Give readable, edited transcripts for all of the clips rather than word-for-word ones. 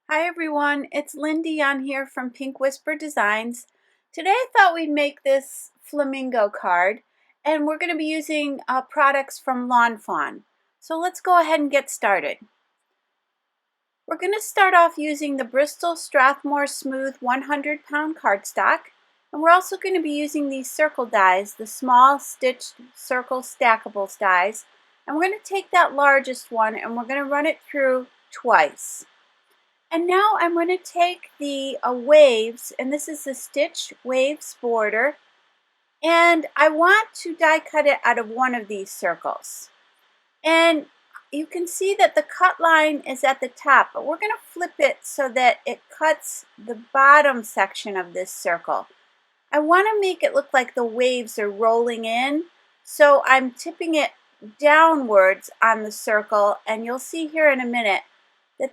Hi everyone, it's Lindy on here from Pink Whisper Designs. Today I thought we'd make this flamingo card, and we're going to be using products from Lawn Fawn. So let's go ahead and get started. We're going to start off using the Bristol Strathmore Smooth 100-pound cardstock, and we're also going to be using these circle dies, the small stitched circle stackables dies, and we're going to take that largest one and we're going to run it through twice. And now I'm going to take the waves, and this is the Stitch Waves border, and I want to die cut it out of one of these circles. And you can see that the cut line is at the top, but we're going to flip it so that it cuts the bottom section of this circle. I want to make it look like the waves are rolling in, so I'm tipping it downwards on the circle, and you'll see here in a minute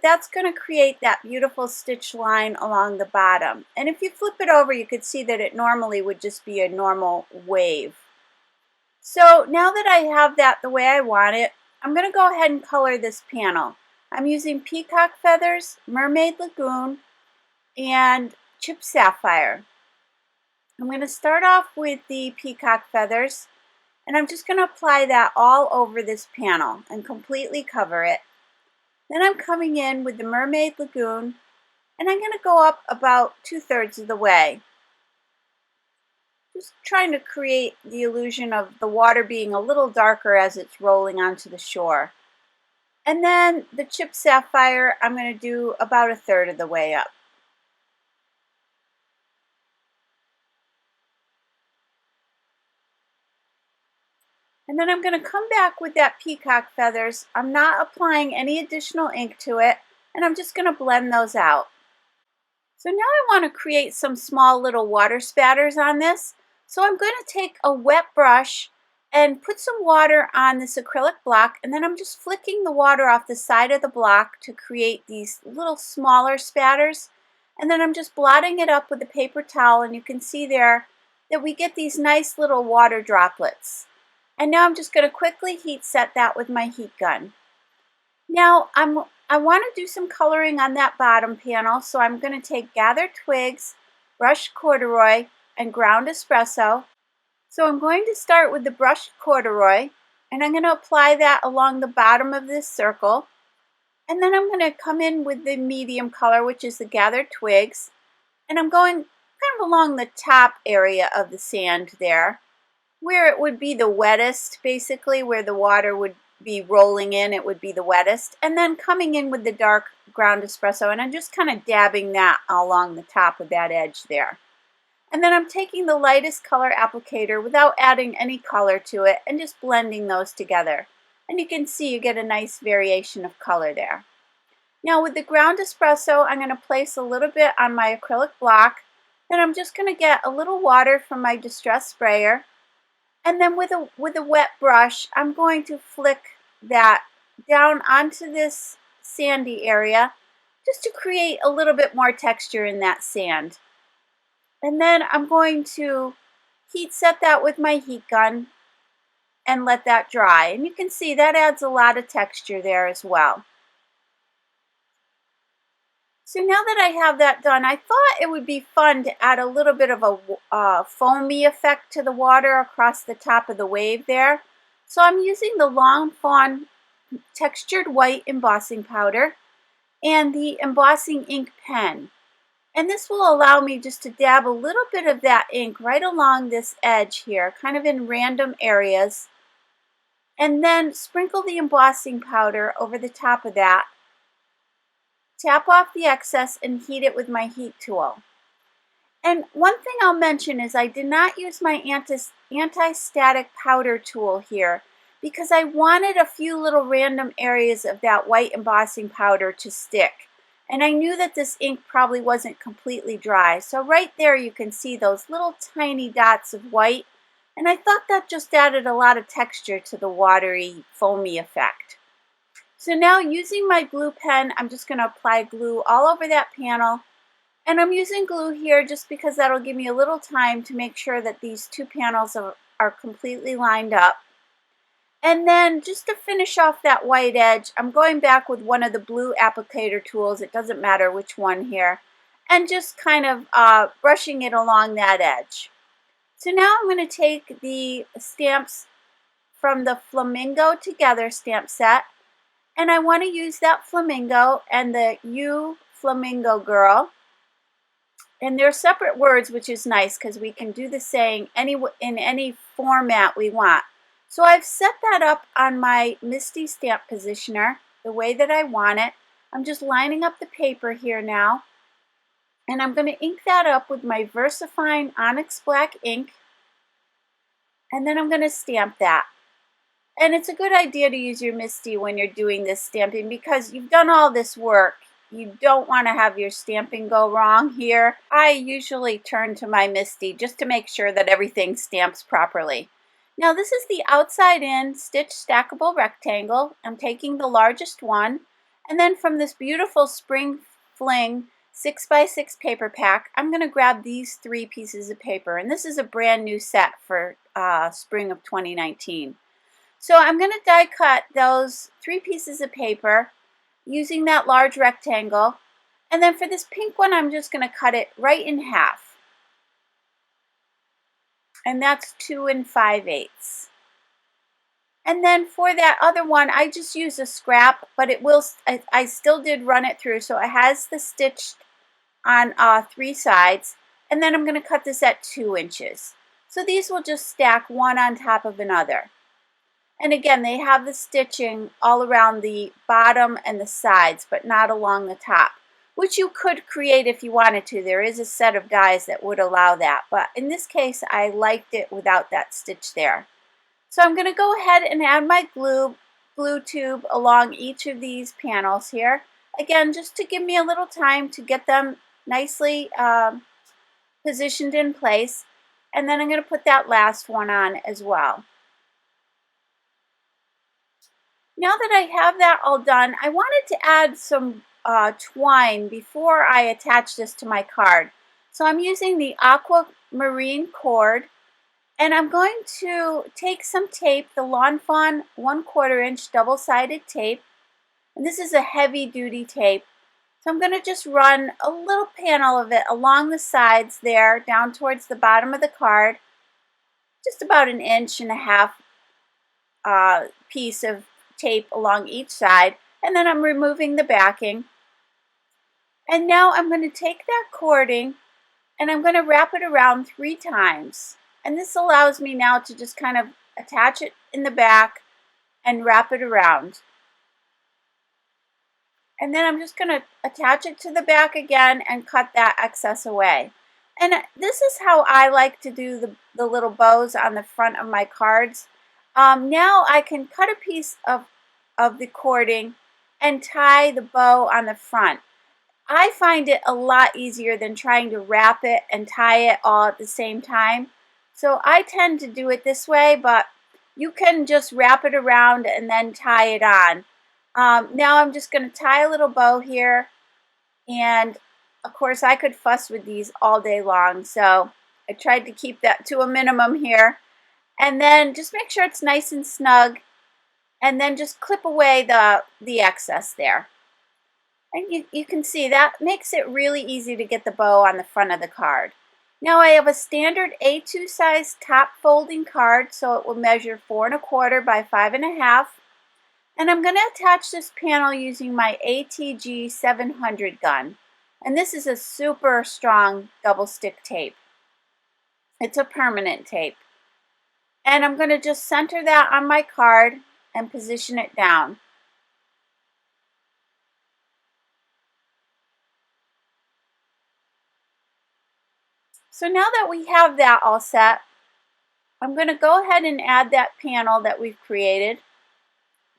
that's going to create that beautiful stitch line along the bottom. And if you flip it over, you could see that it normally would just be a normal wave. So now that I have that the way I want it, I'm going to go ahead and color this panel. I'm using peacock feathers, mermaid lagoon, and chipped sapphire. I'm going to start off with the peacock feathers, and I'm just going to apply that all over this panel and completely cover it. Then I'm coming in with the mermaid lagoon, and I'm going to go up about 2/3 of the way. Just trying to create the illusion of the water being a little darker as it's rolling onto the shore. And then the chipped sapphire, I'm going to do about 1/3 of the way up. And then I'm going to come back with that peacock feathers. I'm not applying any additional ink to it, and I'm just going to blend those out. So now I want to create some small little water spatters on this. So I'm going to take a wet brush and put some water on this acrylic block, and then I'm just flicking the water off the side of the block to create these little smaller spatters. And then I'm just blotting it up with a paper towel, and you can see there that we get these nice little water droplets. And now I'm just going to quickly heat set that with my heat gun. Now I want to do some coloring on that bottom panel, so I'm going to take gathered twigs, brushed corduroy, and ground espresso. So I'm going to start with the brushed corduroy, and I'm going to apply that along the bottom of this circle. And then I'm going to come in with the medium color, which is the gathered twigs, and I'm going kind of along the top area of the sand there, where it would be the wettest, basically, where the water would be rolling in, it would be the wettest. And then coming in with the dark ground espresso, and I'm just kind of dabbing that along the top of that edge there. And then I'm taking the lightest color applicator without adding any color to it and just blending those together. And you can see you get a nice variation of color there. Now with the ground espresso, I'm going to place a little bit on my acrylic block. Then I'm just going to get a little water from my distress sprayer. And then with a wet brush, I'm going to flick that down onto this sandy area just to create a little bit more texture in that sand. And then I'm going to heat set that with my heat gun and let that dry. And you can see that adds a lot of texture there as well. So now that I have that done, I thought it would be fun to add a little bit of a foamy effect to the water across the top of the wave there. So I'm using the Lawn Fawn textured white embossing powder and the embossing ink pen. And this will allow me just to dab a little bit of that ink right along this edge here, kind of in random areas. And then sprinkle the embossing powder over the top of that. Tap off the excess and heat it with my heat tool. And one thing I'll mention is I did not use my anti-static powder tool here because I wanted a few little random areas of that white embossing powder to stick. And I knew that this ink probably wasn't completely dry. So right there you can see those little tiny dots of white. And I thought that just added a lot of texture to the watery, foamy effect. So now using my glue pen, I'm just going to apply glue all over that panel. And I'm using glue here just because that'll give me a little time to make sure that these two panels are completely lined up. And then just to finish off that white edge, I'm going back with one of the blue applicator tools, it doesn't matter which one here, and just kind of brushing it along that edge. So now I'm going to take the stamps from the Flamingo Together stamp set, and I want to use that flamingo and the You Flamingo Girl. And they're separate words, which is nice because we can do the saying in any format we want. So I've set that up on my Misty stamp positioner the way that I want it. I'm just lining up the paper here now. And I'm going to ink that up with my VersaFine Onyx Black ink. And then I'm going to stamp that. And it's a good idea to use your Misty when you're doing this stamping because you've done all this work. You don't want to have your stamping go wrong here. I usually turn to my Misty just to make sure that everything stamps properly. Now this is the outside in stitch stackable rectangle. I'm taking the largest one, and then from this beautiful Spring Fling 6x6 paper pack, I'm going to grab these 3 pieces of paper, and this is a brand new set for spring of 2019. So I'm going to die cut those 3 pieces of paper using that large rectangle, and then for this pink one I'm just going to cut it right in half, and that's 2 5/8. And then for that other one I just used a scrap, but it will I still did run it through, so it has the stitch on 3 sides, and then I'm going to cut this at 2 inches. So these will just stack one on top of another. And again, they have the stitching all around the bottom and the sides, but not along the top, which you could create if you wanted to. There is a set of dies that would allow that, but in this case, I liked it without that stitch there. So I'm going to go ahead and add my glue tube along each of these panels here. Again, just to give me a little time to get them nicely positioned in place. And then I'm going to put that last one on as well. Now that I have that all done, I wanted to add some twine before I attach this to my card. So I'm using the aquamarine cord, and I'm going to take some tape, the Lawn Fawn 1/4 inch double-sided tape, and this is a heavy duty tape. So I'm going to just run a little panel of it along the sides there, down towards the bottom of the card, just about 1.5 inch piece of tape along each side, and then I'm removing the backing. And now I'm going to take that cording and I'm going to wrap it around 3 times. And this allows me now to just kind of attach it in the back and wrap it around. And then I'm just going to attach it to the back again and cut that excess away. And this is how I like to do the little bows on the front of my cards. Now I can cut a piece of the cording and tie the bow on the front. I find it a lot easier than trying to wrap it and tie it all at the same time. So I tend to do it this way, but you can just wrap it around and then tie it on. Now I'm just going to tie a little bow here, and of course I could fuss with these all day long, so I tried to keep that to a minimum here. And then just make sure it's nice and snug, and then just clip away the excess there. And you can see that makes it really easy to get the bow on the front of the card. Now I have a standard A2 size top folding card, so it will measure 4 1/4 by 5 1/2. And I'm going to attach this panel using my ATG 700 gun. And this is a super strong double stick tape. It's a permanent tape. And I'm going to just center that on my card and position it down. So now that we have that all set, I'm going to go ahead and add that panel that we've created.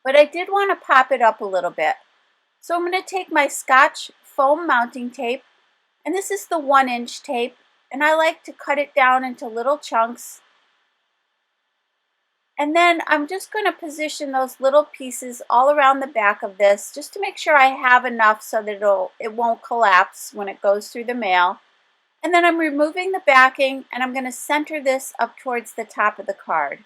But I did want to pop it up a little bit. So I'm going to take my Scotch foam mounting tape, and this is the 1-inch tape, and I like to cut it down into little chunks. And then I'm just going to position those little pieces all around the back of this just to make sure I have enough so that it won't collapse when it goes through the mail. And then I'm removing the backing, and I'm going to center this up towards the top of the card.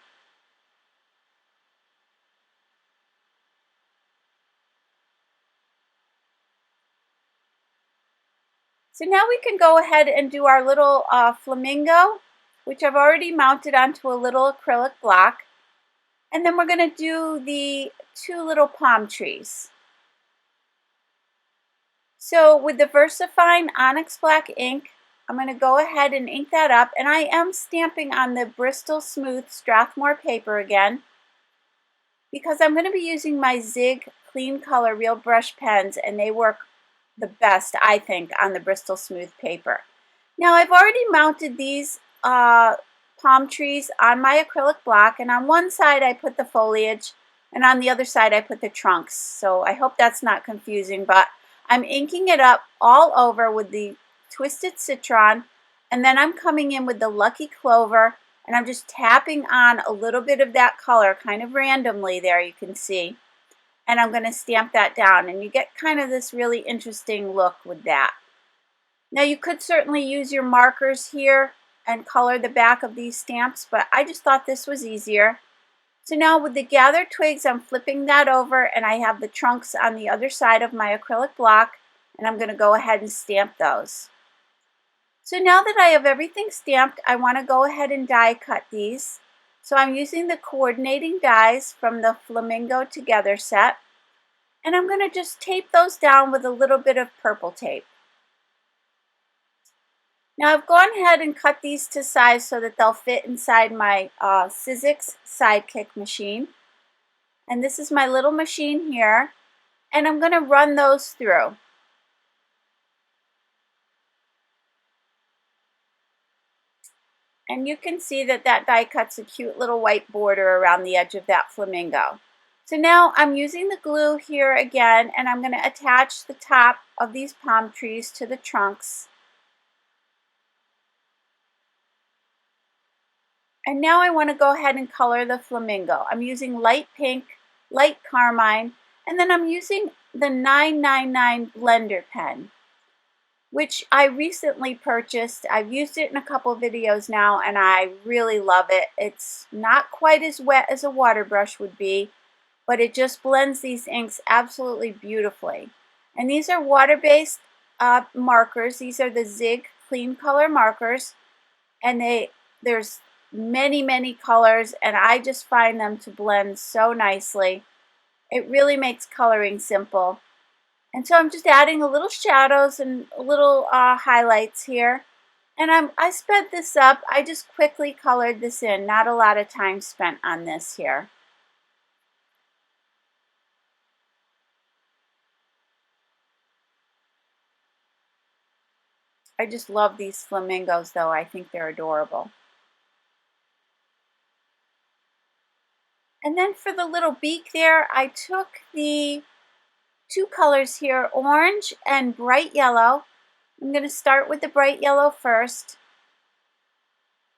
So now we can go ahead and do our little flamingo, which I've already mounted onto a little acrylic block. And then we're going to do the two little palm trees. So with the VersaFine Onyx Black ink, I'm going to go ahead and ink that up. And I am stamping on the Bristol Smooth Strathmore paper again, because I'm going to be using my Zig Clean Color Real Brush pens, and they work the best, I think, on the Bristol Smooth paper. Now I've already mounted these palm trees on my acrylic block, and on one side I put the foliage and on the other side I put the trunks. So I hope that's not confusing, but I'm inking it up all over with the twisted citron, and then I'm coming in with the Lucky Clover, and I'm just tapping on a little bit of that color kind of randomly there, you can see, and I'm going to stamp that down, and you get kind of this really interesting look with that. Now you could certainly use your markers here and color the back of these stamps, but I just thought this was easier. So now with the gathered twigs, I'm flipping that over, and I have the trunks on the other side of my acrylic block, and I'm going to go ahead and stamp those. So now that I have everything stamped, I want to go ahead and die cut these. So I'm using the coordinating dies from the Flamingo Together set, and I'm going to just tape those down with a little bit of purple tape. Now I've gone ahead and cut these to size so that they'll fit inside my Sizzix Sidekick machine. And this is my little machine here, and I'm going to run those through. And you can see that that die cuts a cute little white border around the edge of that flamingo. So now I'm using the glue here again, and I'm going to attach the top of these palm trees to the trunks. And now I want to go ahead and color the flamingo. I'm using light pink, light carmine, and then I'm using the 999 blender pen, which I recently purchased. I've used it in a couple of videos now, and I really love it. It's not quite as wet as a water brush would be, but it just blends these inks absolutely beautifully. And these are water-based markers. These are the Zig Clean Color markers, and there's many colors, and I just find them to blend so nicely. It really makes coloring simple. And so I'm just adding a little shadows and a little highlights here. And I sped this up. I just quickly colored this in. Not a lot of time spent on this here. I just love these flamingos though. I think they're adorable. And then for the little beak there, I took the two colors here, orange and bright yellow. I'm going to start with the bright yellow first.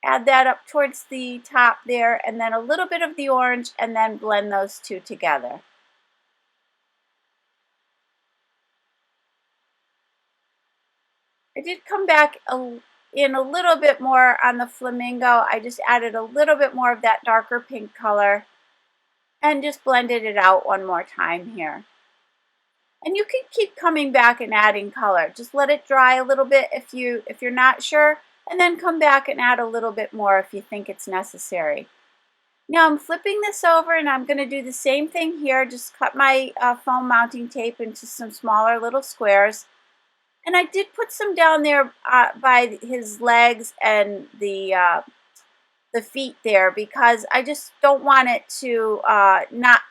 Add that up towards the top there, and then a little bit of the orange, and then blend those two together. I did come back in a little bit more on the flamingo. I just added a little bit more of that darker pink color and just blended it out one more time here. And you can keep coming back and adding color. Just let it dry a little bit if you're not sure, and then come back and add a little bit more if you think it's necessary. Now I'm flipping this over, and I'm going to do the same thing here. Just cut my foam mounting tape into some smaller little squares. And I did put some down there by his legs and the feet there, because I just don't want it to not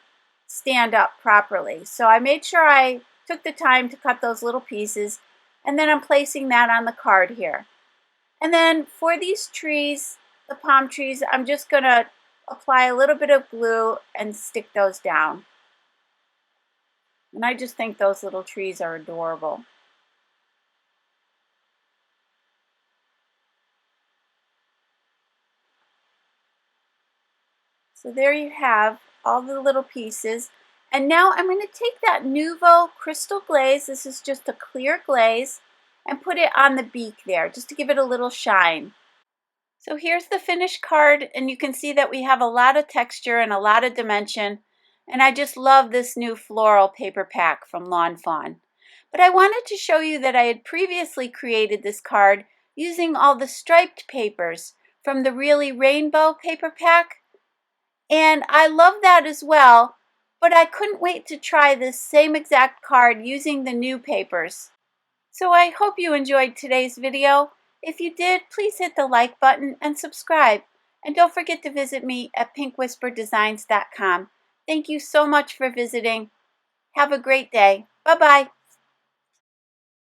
stand up properly. So I made sure I took the time to cut those little pieces, and then I'm placing that on the card here. And then for these trees, the palm trees, I'm just going to apply a little bit of glue and stick those down. And I just think those little trees are adorable. So there you have all the little pieces. And now I'm going to take that Nuvo Crystal Glaze, this is just a clear glaze, and put it on the beak there, just to give it a little shine. So here's the finished card, and you can see that we have a lot of texture and a lot of dimension. And I just love this new floral paper pack from Lawn Fawn. But I wanted to show you that I had previously created this card using all the striped papers from the Really Rainbow paper pack. And I love that as well, but I couldn't wait to try this same exact card using the new papers. So I hope you enjoyed today's video. If you did, please hit the like button and subscribe. And don't forget to visit me at pinkwhisperdesigns.com. Thank you so much for visiting. Have a great day. Bye-bye.